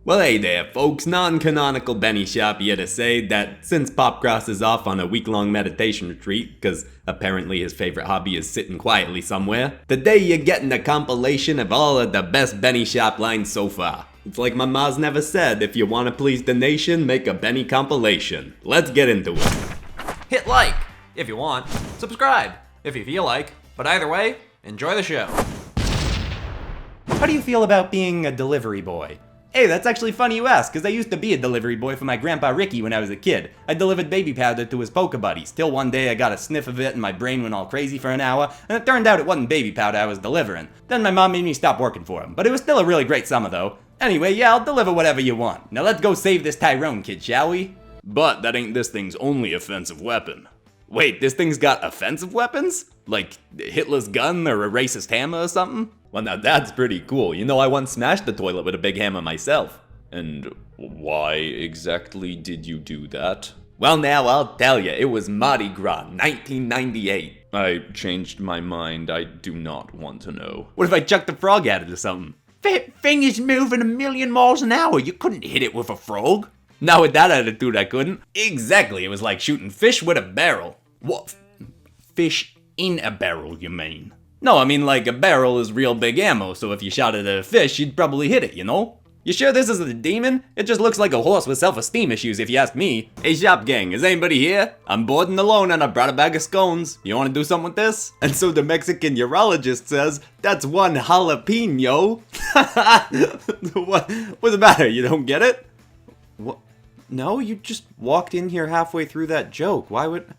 Well, hey there, folks. Non-canonical Benny Shop here to say that since PopCross is off on a week-long meditation retreat, because apparently his favorite hobby is sitting quietly somewhere, today you're getting a compilation of all of the best Benny Shop lines so far. It's like my ma's never said, if you want to please the nation, make a Benny compilation. Let's get into it. Hit like if you want, subscribe if you feel like, but either way, enjoy the show. How do you feel about being a delivery boy? Hey, that's actually funny you ask, because I used to be a delivery boy for my grandpa Ricky when I was a kid. I delivered baby powder to his polka buddies, till one day I got a sniff of it and my brain went all crazy for an hour, and it turned out it wasn't baby powder I was delivering. Then my mom made me stop working for him, but it was still a really great summer though. Anyway, yeah, I'll deliver whatever you want. Now let's go save this Tyrone kid, shall we? But that ain't this thing's only offensive weapon. Wait, this thing's got offensive weapons? Like Hitler's gun or a racist hammer or something? Well, now that's pretty cool. You know, I once smashed the toilet with a big hammer myself. And why exactly did you do that? Well, now I'll tell you. It was Mardi Gras, 1998. I changed my mind. I do not want to know. What if I chucked a frog at it or something? That thing is moving 1,000,000 miles an hour. You couldn't hit it with a frog. Not with that attitude, I couldn't. Exactly, it was like shooting fish with a barrel. What? Fish in a barrel, you mean? No, I mean like a barrel is real big ammo, so if you shot it at a fish, you'd probably hit it, you know? You sure this isn't a demon? It just looks like a horse with self-esteem issues if you ask me. Hey shop gang, is anybody here? I'm bored and alone and I brought a bag of scones. You wanna do something with this? And so the Mexican urologist says, that's one jalapeno. What's the matter, you don't get it? What? No, you just walked in here halfway through that joke. Why would...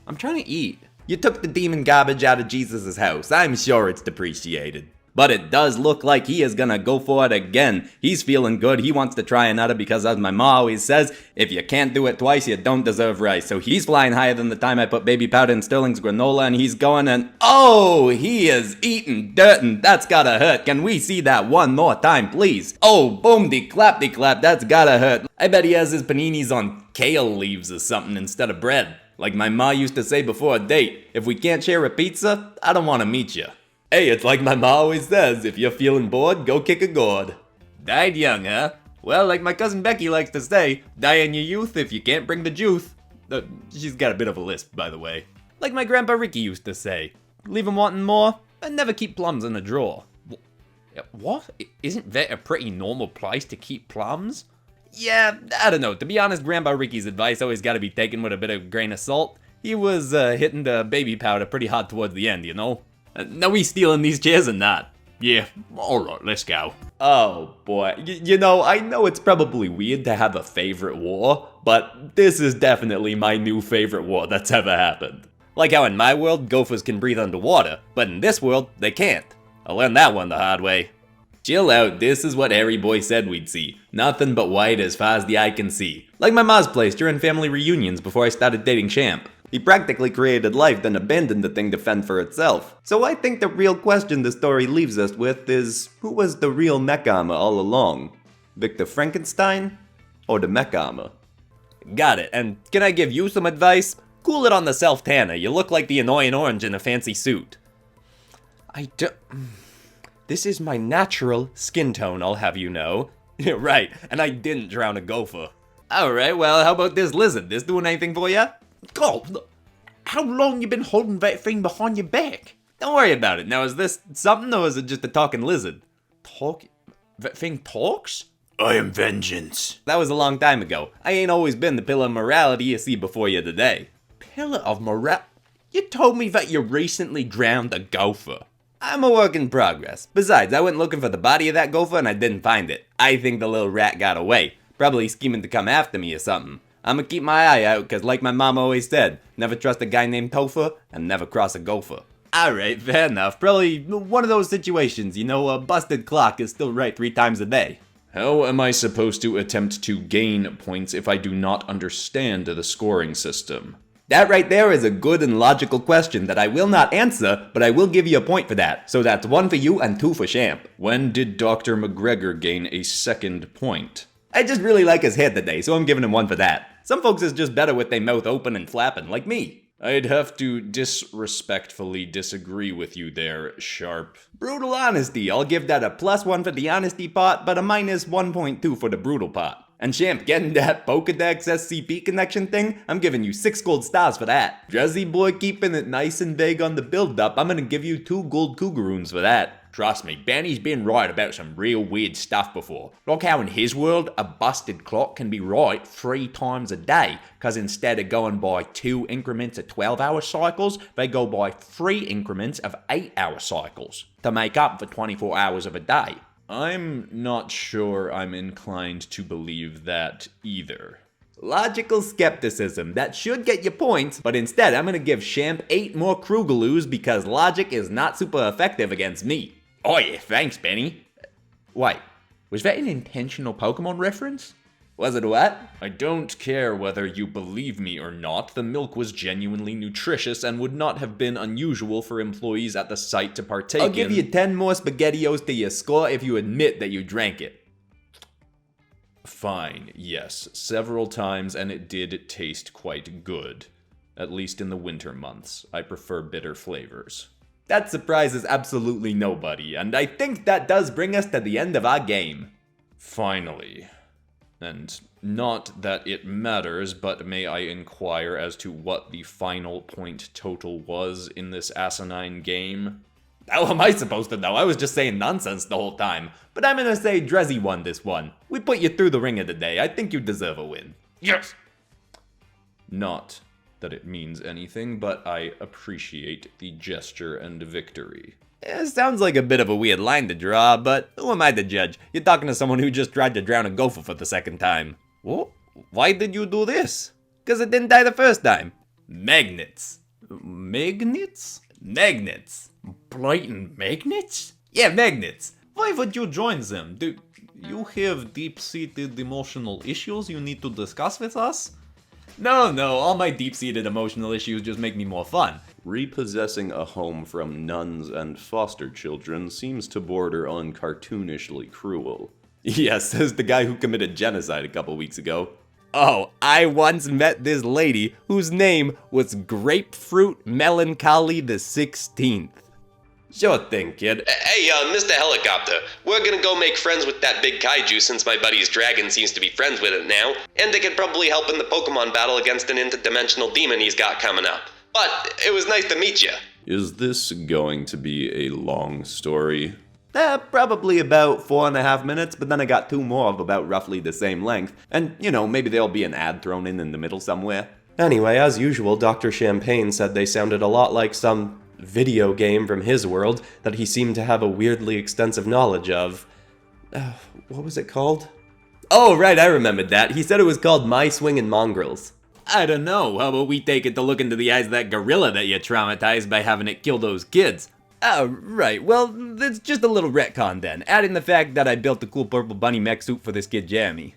I'm trying to eat. You took the demon garbage out of Jesus' house. I'm sure it's depreciated. But it does look like he is gonna go for it again. He's feeling good. He wants to try another because, as my ma always says, if you can't do it twice, you don't deserve rice. So he's flying higher than the time I put baby powder in Sterling's granola, and he's going and... Oh, he is eating dirt, and that's gotta hurt. Can we see that one more time, please? Oh, boom-de-clap-de-clap, that's gotta hurt. I bet he has his paninis on kale leaves or something instead of bread. Like my ma used to say before a date, if we can't share a pizza, I don't want to meet you. Hey, it's like my ma always says, if you're feeling bored, go kick a gourd. Died young, huh? Well, like my cousin Becky likes to say, die in your youth if you can't bring the juice. She's got a bit of a lisp, by the way. Like my grandpa Ricky used to say, leave him wanting more, and never keep plums in a drawer. What? Isn't that a pretty normal place to keep plums? Yeah, I don't know. To be honest, Grandpa Ricky's advice always got to be taken with a bit of grain of salt. He was hitting the baby powder pretty hard towards the end, you know? Now we stealing these chairs or not? Yeah, alright, let's go. Oh boy, you know, I know it's probably weird to have a favorite war, but this is definitely my new favorite war that's ever happened. Like how in my world, gophers can breathe underwater, but in this world, they can't. I learned that one the hard way. Chill out, this is what Harry Boy said we'd see. Nothing but white as far as the eye can see. Like my ma's place during family reunions before I started dating Champ. He practically created life, then abandoned the thing to fend for itself. So I think the real question the story leaves us with is, who was the real mech armor all along? Victor Frankenstein? Or the mech armor? Got it, and can I give you some advice? Cool it on the self-tanner, you look like the annoying orange in a fancy suit. This is my natural skin tone, I'll have you know. Right, and I didn't drown a gopher. Alright, well, how about this lizard? This doing anything for ya? God, how long you been holding that thing behind your back? Don't worry about it. Now, is this something or is it just a talking lizard? That thing talks? I am vengeance. That was a long time ago. I ain't always been the pillar of morality you see before you today. Pillar of morality? You told me that you recently drowned a gopher. I'm a work in progress. Besides, I went looking for the body of that gopher and I didn't find it. I think the little rat got away. Probably scheming to come after me or something. I'ma keep my eye out, cause like my mom always said, never trust a guy named Topher, and never cross a gopher. Alright, fair enough. Probably one of those situations, you know, a busted clock is still right 3 times a day. How am I supposed to attempt to gain points if I do not understand the scoring system? That right there is a good and logical question that I will not answer, but I will give you a point for that. So that's 1 for you and 2 for Champ. When did Dr. McGregor gain a second point? I just really like his head today, so I'm giving him 1 for that. Some folks is just better with their mouth open and flapping, like me. I'd have to disrespectfully disagree with you there, Sharp. Brutal honesty. I'll give that a +1 for the honesty part, but a -1.2 for the brutal part. And Champ, getting that Pokedex SCP connection thing, I'm giving you 6 gold stars for that. Drizzy boy keeping it nice and vague on the build-up, I'm gonna give you 2 gold Cougaroons for that. Trust me, Benny's been right about some real weird stuff before. Like how in his world, a busted clock can be right 3 times a day, cause instead of going by 2 increments of 12-hour cycles, they go by 3 increments of 8-hour cycles, to make up for 24 hours of a day. I'm not sure I'm inclined to believe that either. Logical skepticism. That should get you points, but instead I'm gonna give Champ 8 more Krugaloos because logic is not super effective against me. Oh yeah, thanks, Benny. Wait, was that an intentional Pokemon reference? Was it what? I don't care whether you believe me or not, the milk was genuinely nutritious and would not have been unusual for employees at the site to partake in. I'll give you 10 more SpaghettiOs to your score if you admit that you drank it. Fine, yes, several times, and it did taste quite good. At least in the winter months. I prefer bitter flavors. That surprises absolutely nobody, and I think that does bring us to the end of our game. Finally. And not that it matters, but may I inquire as to what the final point total was in this asinine game? How am I supposed to know? I was just saying nonsense the whole time. But I'm gonna say Drizzy won this one. We put you through the ringer today. I think you deserve a win. Yes! Not that it means anything, but I appreciate the gesture and victory. It sounds like a bit of a weird line to draw, but who am I to judge? You're talking to someone who just tried to drown a gopher for the 2nd time. What? Why did you do this? Because it didn't die the 1st time. Magnets. Magnets? Magnets. Blighting magnets? Yeah, magnets. Why would you join them? Do you have deep-seated emotional issues you need to discuss with us? No, all my deep-seated emotional issues just make me more fun. Repossessing a home from nuns and foster children seems to border on cartoonishly cruel. Yes, says the guy who committed genocide a couple weeks ago. Oh, I once met this lady whose name was Grapefruit Melancholy the 16th. Sure thing, kid. Hey, Mr. Helicopter, we're gonna go make friends with that big kaiju since my buddy's dragon seems to be friends with it now, and they could probably help in the Pokemon battle against an interdimensional demon he's got coming up. But it was nice to meet you. Is this going to be a long story? Probably about 4.5 minutes, but then I got 2 more of about roughly the same length. And, maybe there'll be an ad thrown in the middle somewhere. Anyway, as usual, Dr. Champagne said they sounded a lot like some video game from his world that he seemed to have a weirdly extensive knowledge of. What was it called? Oh, right, I remembered that. He said it was called My Swingin' Mongrels. I don't know, how about we take it to look into the eyes of that gorilla that you traumatized by having it kill those kids? Oh, right, well, it's just a little retcon then, adding the fact that I built the cool purple bunny mech suit for this kid Jamie.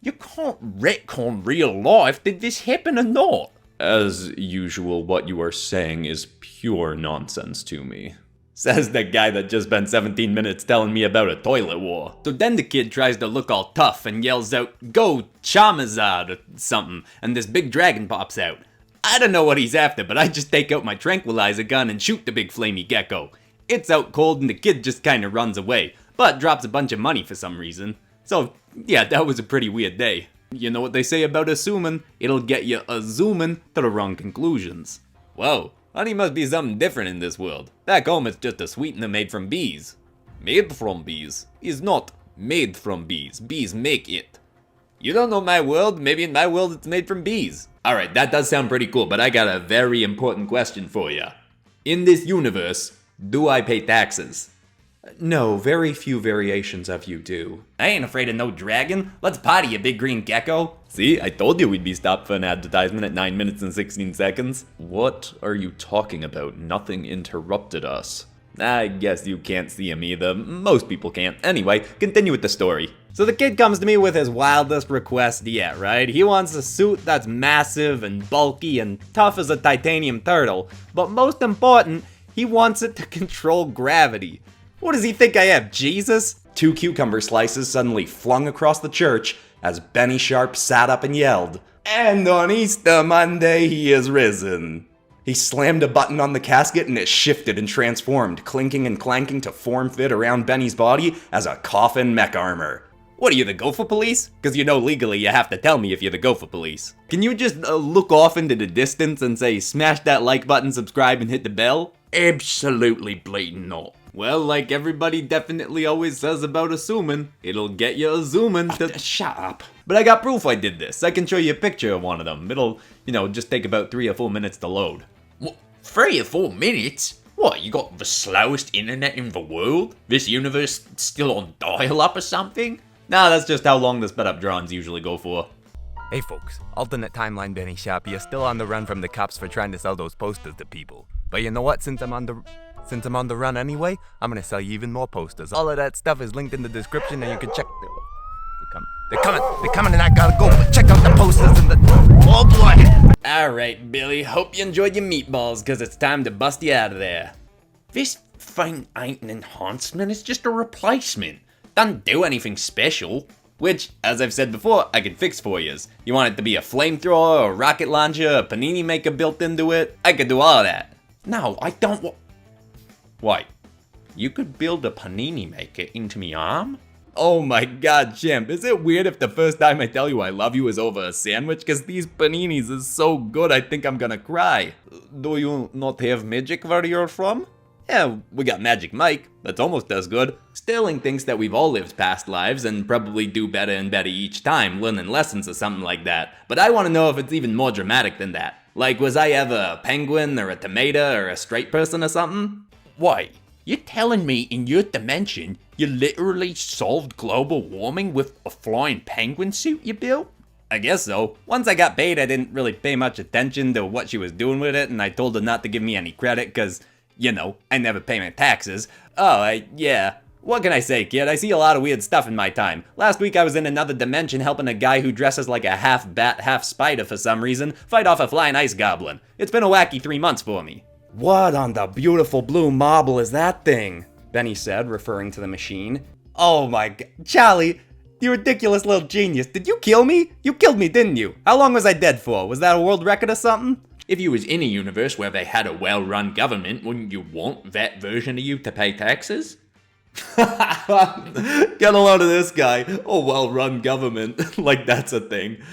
You can't retcon real life, did this happen or not? As usual, what you are saying is pure nonsense to me. Says the guy that just spent 17 minutes telling me about a toilet war. So then the kid tries to look all tough and yells out, "Go Charizard," or something, and this big dragon pops out. I don't know what he's after, but I just take out my tranquilizer gun and shoot the big flamey gecko. It's out cold and the kid just kinda runs away, but drops a bunch of money for some reason. So, yeah, that was a pretty weird day. You know what they say about assuming? It'll get you a-zooming to the wrong conclusions. Whoa, honey must be something different in this world. Back home it's just a sweetener made from bees. Made from bees is not made from bees. Bees make it. You don't know my world? Maybe in my world it's made from bees. Alright, that does sound pretty cool, but I got a very important question for you. In this universe, do I pay taxes? No, very few variations of you do. I ain't afraid of no dragon. Let's potty, you big green gecko. See, I told you we'd be stopped for an advertisement at 9 minutes and 16 seconds. What are you talking about? Nothing interrupted us. I guess you can't see him either. Most people can't. Anyway, continue with the story. So the kid comes to me with his wildest request yet, right? He wants a suit that's massive and bulky and tough as a titanium turtle. But most important, he wants it to control gravity. What does he think I am, Jesus? 2 cucumber slices suddenly flung across the church as Benny Sharp sat up and yelled, And on Easter Monday he is risen. He slammed a button on the casket and it shifted and transformed, clinking and clanking to form fit around Benny's body as a coffin mech armor. What are you, the gopher police? Because you know legally you have to tell me if you're the gopher police. Can you just look off into the distance and say smash that like button, subscribe, and hit the bell? Absolutely blatant not. Well, like everybody definitely always says about assuming, it'll get you assuming to... Shut up. But I got proof I did this. I can show you a picture of one of them. It'll, just take about 3 or 4 minutes to load. What, 3 or 4 minutes? What, you got the slowest internet in the world? This universe still on dial-up or something? Nah, that's just how long the sped up drawings usually go for. Hey folks, alternate timeline Benny Shop, you're still on the run from the cops for trying to sell those posters to people. But you know what, since I'm on the run anyway, I'm gonna sell you even more posters. All of that stuff is linked in the description and you can check. They're coming and I gotta go, but check out the posters and the... Oh boy! Alright, Billy, hope you enjoyed your meatballs, cause it's time to bust you out of there. This thing ain't an enhancement, it's just a replacement. Doesn't do anything special. Which, as I've said before, I can fix for yous. You want it to be a flamethrower, a rocket launcher, a panini maker built into it? I could do all of that. No, I don't want... What? You could build a panini maker into me arm? Oh my god, Chimp, is it weird if the first time I tell you I love you is over a sandwich? Cause these paninis is so good I think I'm gonna cry. Do you not have magic where you're from? Yeah, we got Magic Mike, that's almost as good. Sterling thinks that we've all lived past lives and probably do better and better each time, learning lessons or something like that. But I want to know if it's even more dramatic than that. Like, was I ever a penguin or a tomato or a straight person or something? Wait, you're telling me in your dimension you literally solved global warming with a flying penguin suit you built? I guess so. Once I got paid, I didn't really pay much attention to what she was doing with it, and I told her not to give me any credit, cause... I never pay my taxes. Yeah. What can I say, kid? I see a lot of weird stuff in my time. Last week I was in another dimension helping a guy who dresses like a half bat, half spider for some reason fight off a flying ice goblin. It's been a wacky 3 months for me. What on the beautiful blue marble is that thing? Benny said, referring to the machine. Oh my god. Charlie, you ridiculous little genius. Did you kill me? You killed me, didn't you? How long was I dead for? Was that a world record or something? If you was in a universe where they had a well-run government, wouldn't you want that version of you to pay taxes? Get a load of this guy. A well-run government. Like that's a thing.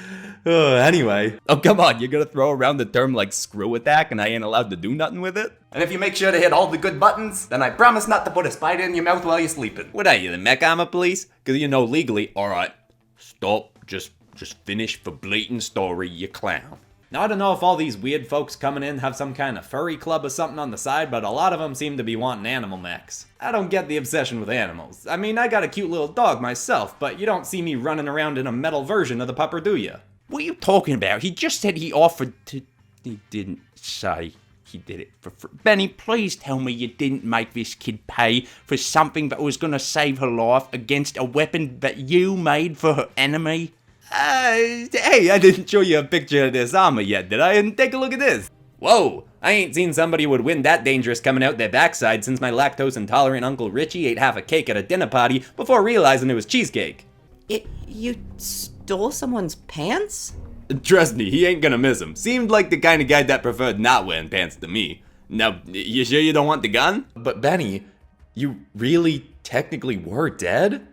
Anyway. Oh, come on. You're gonna throw around the term like screw attack and I ain't allowed to do nothing with it? And if you make sure to hit all the good buttons, then I promise not to put a spider in your mouth while you're sleeping. What are you, the mech armor police? Cause legally. Alright. Stop. Just finish the blatant story, you clown. Now, I don't know if all these weird folks coming in have some kind of furry club or something on the side, but a lot of them seem to be wanting animal mechs. I don't get the obsession with animals. I mean, I got a cute little dog myself, but you don't see me running around in a metal version of the pupper, do you? What are you talking about? He just said he offered to... He didn't say he did it for free. Benny, please tell me you didn't make this kid pay for something that was going to save her life against a weapon that you made for her enemy? Hey, I didn't show you a picture of this armor yet, did I? And take a look at this. Whoa, I ain't seen somebody who would win that dangerous coming out their backside since my lactose-intolerant Uncle Richie ate half a cake at a dinner party before realizing it was cheesecake. You stole someone's pants? Trust me, he ain't gonna miss him. Seemed like the kind of guy that preferred not wearing pants to me. Now, you sure you don't want the gun? But Benny, you really technically were dead?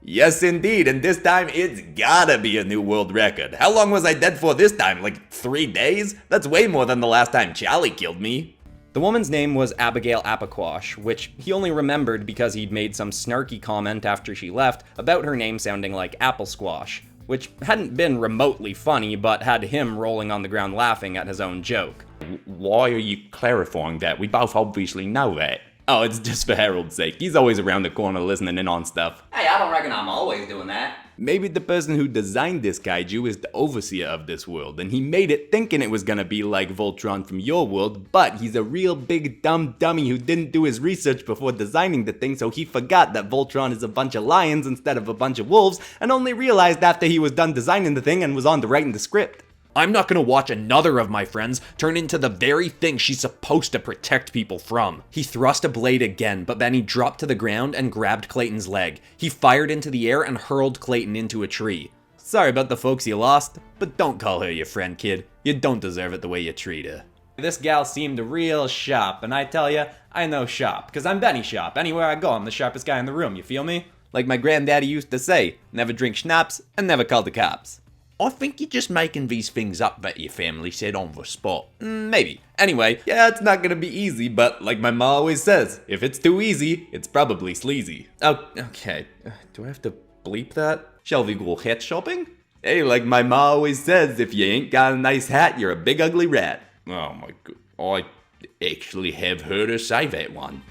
Yes, indeed, and this time it's gotta be a new world record. How long was I dead for this time? Like 3 days? That's way more than the last time Charlie killed me. The woman's name was Abigail Apicquash, which he only remembered because he'd made some snarky comment after she left about her name sounding like apple squash, which hadn't been remotely funny but had him rolling on the ground laughing at his own joke. Why are you clarifying that? We both obviously know that. Oh, it's just for Harold's sake. He's always around the corner listening in on stuff. Hey, I don't reckon I'm always doing that. Maybe the person who designed this kaiju is the overseer of this world, and he made it thinking it was gonna be like Voltron from your world, but he's a real big dumb dummy who didn't do his research before designing the thing, so he forgot that Voltron is a bunch of lions instead of a bunch of wolves, and only realized after he was done designing the thing and was on to writing the script. I'm not gonna watch another of my friends turn into the very thing she's supposed to protect people from. He thrust a blade again, but then he dropped to the ground and grabbed Clayton's leg. He fired into the air and hurled Clayton into a tree. Sorry about the folks you lost, but don't call her your friend, kid. You don't deserve it the way you treat her. This gal seemed real sharp, and I tell ya, I know sharp, cause I'm Benny Sharp. Anywhere I go, I'm the sharpest guy in the room, you feel me? Like my granddaddy used to say, never drink schnapps and never call the cops. I think you're just making these things up that your family said on the spot. Maybe. Anyway, yeah, it's not gonna be easy, but like my ma always says, if it's too easy, it's probably sleazy. Oh, okay. Do I have to bleep that? Shall we go hat shopping? Hey, like my ma always says, if you ain't got a nice hat, you're a big ugly rat. Oh my god, I actually have heard her say that one.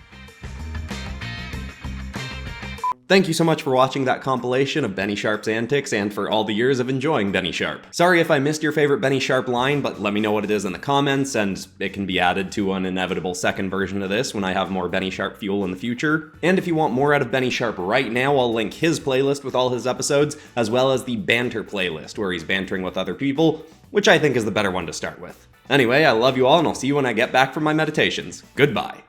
Thank you so much for watching that compilation of Benny Sharp's antics and for all the years of enjoying Benny Sharp. Sorry if I missed your favorite Benny Sharp line, but let me know what it is in the comments, and it can be added to an inevitable second version of this when I have more Benny Sharp fuel in the future. And if you want more out of Benny Sharp right now, I'll link his playlist with all his episodes, as well as the banter playlist, where he's bantering with other people, which I think is the better one to start with. Anyway, I love you all, and I'll see you when I get back from my meditations. Goodbye.